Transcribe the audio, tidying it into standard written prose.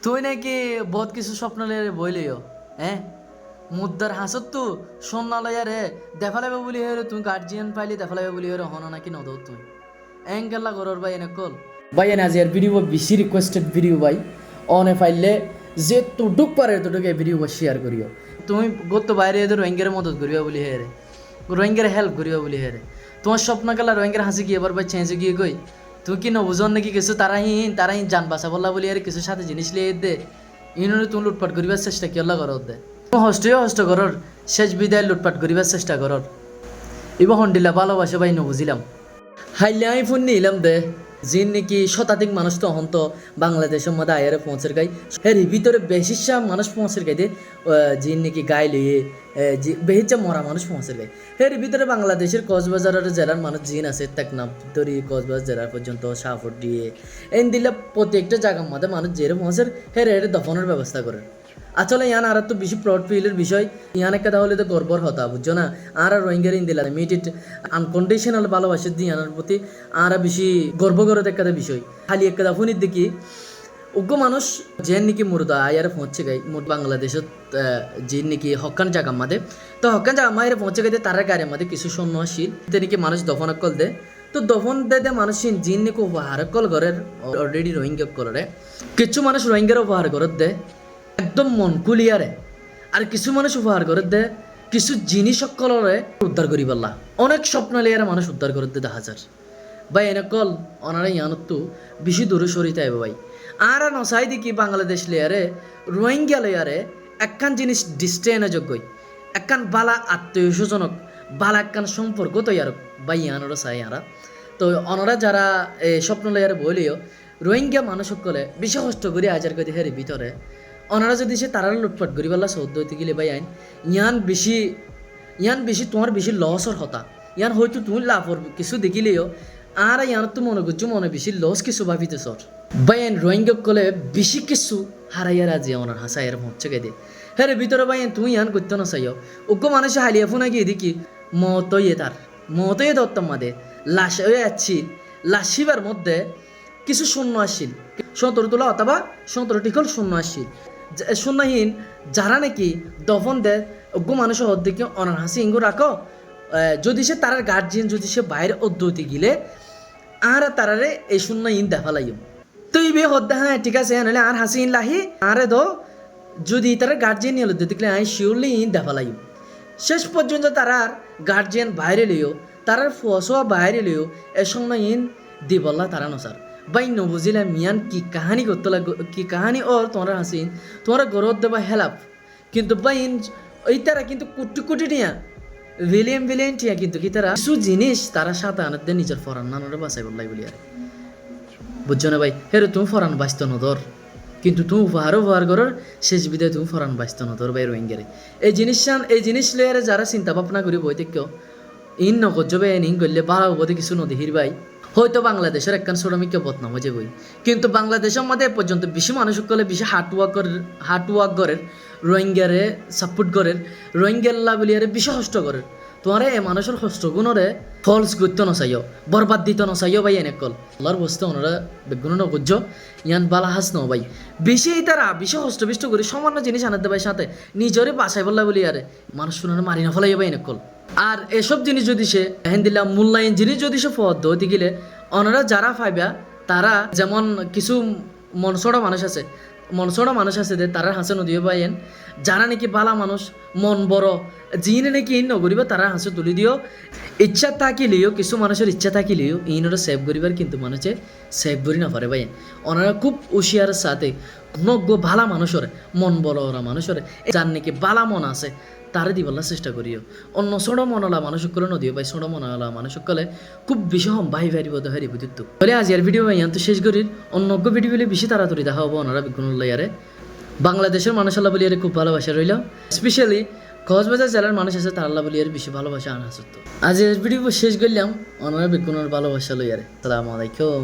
তুই নাকি বহুত কিছু স্বপ্ন লইয়া বইলিও হ্যাঁ মুদ্রার হাসত তো সন্না লইয়া রে দেখা লাগবে বলি হে তুই গার্জিয়ান পাইলি দেখা লাগবে বলি হে হন নাকি নদ তুই এঙ্কেল্লা করর ভাই এনে কল ভাই এনে আজ এর ভিডিও বেশি রিকোয়েস্টেড ভিডিও ভাই অনে পাইলে যে তুডুক পারে তুডুক এই ভিডিও শেয়ার করিও তুমি গত বাইরে এদের রোহিঙ্গার মদত করিবা বলি হে রে রোহিঙ্গার হেল্প করিবা বলি হে রে তোমার স্বপ্ন গেলা রোহিঙ্গার হাসি গিয়ে এবার ভাই চেঞ্জ গিয়ে কই তুই কি নবুজন নাকি কিছু তারাই জান বাসা বললা বলি আর কিছু সাথে জিনিস লিয়ে দে ইনুনে তুমি লুটপাট করিবার চেষ্টা কিয়লা করো দে হষ্ট করর শেষ বিদায় লুটপাট করিবার চেষ্টা করর এবার হন্ডিলা ভালোবাসা ভাই নবুঝিলাম হাইলে আমি ফোন নিলাম দে যিন নাকি শতাধিক মানুষ তো হন্ত বাংলাদেশের মধ্যে আয়ারে পৌঁছের গাই হ্যাঁ ভিতরে বেশিসা মানুষ পৌঁছের গাই দে যিন নাকি গাই লইয়ে বেহিচা মরা মানুষ পৌঁছের গাই হ্যাঁ ভিতরে বাংলাদেশের কক্সবাজারের জেলার মানুষ জিন আছে টেকনাফ ধরি কক্সবাজার জেলার পর্যন্ত শাহফুট দিয়ে এন দিলে প্রত্যেকটা জায়গার মধ্যে মানুষ জেরে পৌঁছের হ্যাঁ এর দফনের ব্যবস্থা করে আসলে ইয়ান আর তো বেশি প্রাউড ফিলের বিষয় ইয়ান একটা তাহলে তো গর্বর হতা বুঝছো না আর রোহিঙ্গার ইন দিলা মিট ইট আনকন্ডিশনাল ভালোবাসে দিয়ে ইয়ানোর প্রতি আর বেশি গর্ব করে একটা বিষয় খালি একটা ফোনির দেখি উগ্র মানুষ যে নাকি মুর্দা আয়ারে পৌঁছে গাই মোট বাংলাদেশত যে নাকি হকান জায়গা মাদে তো হকান জায়গা মায়ের পৌঁছে গাইতে তার গাড়ির মধ্যে কিছু সৈন্য আসিল নাকি মানুষ দফন কল দে তো দফন দে মানুষ জিন নাকি উপহার কল ঘরের অলরেডি রোহিঙ্গা করে কিছু মানুষ রোহিঙ্গার উপহার ঘরত দে একদম মন কুলিয়ারে আর কিছু মানুষ উপহার করে দে কিছু জিনিস সকলরে উদ্ধার করি পারলা অনেক স্বপ্ন লিয়ারে মানুষ উদ্ধার করে দে দেখা যার ভাই এনে কল ওনারা ইয়ানতো বেশি দূরে সরিতে আইব ভাই আর নসাই দেখি বাংলাদেশ লেয়ারে রোহিঙ্গা লেয়ারে একখান জিনিস ডিস্টে এনে যোগ্যই একখান বালা আত্মীয়স্বজনক বালা একখান সম্পর্ক তৈয়ার ভাই ইয়ানোরা চাই আরা তো ওনারা যারা স্বপ্ন লেয়ারে বলিও রোহিঙ্গা মানুষ সকলে বেশি কষ্ট করি আজার করে হের ভিতরে ওনারা যদি সে তারা লুটপাট করি পারলা সৌদ্য হইতে গেলে ভাই আইন ইয়ান বেশি তোমার বেশি লসর হতা ইয়ান হয়তো তুমি লাভর কিছু দেখিলেও আর ইয়ান তো মনে করছো মনে বেশি লস কিছু ভাবিতে সর ভাই আইন রোহিঙ্গা কলে বেশি কিছু হারাইয়ার আজি ওনার হাসাইয়ার হচ্ছে গে দিয়ে হ্যাঁ রে ভিতরে ভাই তুমি ইয়ান করতে না চাইও ওকে মানুষে হালিয়া ফোনা গিয়ে দেখি মতই দত্তম মাদে লাশ যাচ্ছি লাশিবার মধ্যে কিছু শূন্য আসছিল 17 তোলা অথবা 17 টিকল শূন্য আসছিল শূন্যহীন যারা নাকি দফন দেয় অজ্ঞ মানুষের অর্ধেকে অনার হাসি ইঙ্গু রাখো যদি সে তার গার্জিয়ান যদি সে বাইরে অদ্যতি গিলে আর তারারে এই শূন্যহীন দেখা লাইম তুই বে হদ্দা হ্যাঁ ঠিক আছে নাহলে আর হাসি ইন লাহি আরে দো যদি তারা গার্জিয়ান নিয়ে দেখলে আমি শিওরলি ইন দেখা লাইম শেষ পর্যন্ত তারার গার্জিয়ান বাইরে লিও তারার ফসোয়া বাইরে লিও এ শূন্যহীন দিবল্লা তারা নসার ভাই নবুঝিলাম মিয়ান কি কাহানি করতে লাগ কি কাহানি ওর তোমরা হাসিন তোমরা গরত দেবা হেলাপ কিন্তু বাইন ওই তারা কিন্তু কোটি কোটি নিয়া ভিলিয়ন টিয়া কিন্তু কি তারা কিছু জিনিস তারা সাথে আনাতে নিজের ফরান নানোরে বাঁচাই বললাই বলি আর বুঝছো না ভাই হেরে তুমি ফরান বাঁচত নদর কিন্তু তুমি উপহার করার শেষ বিদায় তুমি ফরান বাঁচত নদর ভাই রোহিঙ্গারে এই জিনিস লেয়ারে যারা চিন্তা ভাবনা করি বই থেকে ইন নকজবে ইন করলে বাড়া উপদে কিছু নদীর ভাই হয়তো বাংলাদেশের একখান শ্রমিককে বদনাম হয়ে যাবই কিন্তু বাংলাদেশের মধ্যে পর্যন্ত বেশি মানুষ করলে বেশি হার্টওয়ার্ক করের রোহিঙ্গারে সাপোর্ট করের রোহিঙ্গাল্লা বলিয়ারে বেশি কষ্ট করের তোমারে এ মানুষের কষ্টগুণরে ফলস করতে নচাইও বরবাদ দিতে নচাইও ভাই এনে কল আল্লাহর বস্তু ওনারা বেগুন নবুঝ ইয়ান বালা হাস ন ভাই বেশি তারা বেশি হস্তবিষ্ট করি সামান্য জিনিস আনাতে ভাই সাথে নিজরে বাসাই বললা বলি আরে মানুষ শুনে মারি না ফেলাই ভাই এনে কল আর এসব জিনিস যদি সে হেন্দিলা মূল্যায়ন জিনিস যদি সে পদ্ধতি হতে গেলে ওনারা যারা পাইবা তারা যেমন কিছু মনসড়া মানুষ আছে যে তারা হাসে নদীও পাইয়েন যারা নাকি বালা মানুষ মন বড় যিনি নাকি ইন নগরিবা তারা হাসে তুলি দিও ইচ্ছা থাকিলেও কিছু মানুষের ইচ্ছা থাকিলেও ইনরা সেভ করিবার কিন্তু মানুষে সেভ করি না পারে ভাই ওনারা খুব হুঁশিয়ার সাথে নজ্ঞ ভালা মানুষের মন বড় ওরা মানুষের যার নাকি বালা মন আছে তারে দিবলার চেষ্টা করিও অন্য ছোট মনলা মানুষ করে নদীও ভাই ছোট মনলা মানুষ কলে খুব বেশি ভাই বোধ হারি বুঝিত বলে আজ এর ভিডিও ভাই তো শেষ করি অন্য ভিডিও বলে বেশি তাড়াতাড়ি দেখা হবো ওনারা বিজ্ঞানুল্লাহ ইয়ারে বাংলাদেশের মানুষ আল্লাহ বলিয়ারে খুব ভালোবাসা রইল স্পেশালি কক্সবাজার জেলার মানুষ আছে তার আল্লাহ বলিয়ারে বেশি ভালোবাসা আনা সত্য আজ এর ভিডিও শেষ করলাম ওনারা বিজ্ঞানের ভালোবাসা লইয়ারে আসসালামু আলাইকুম।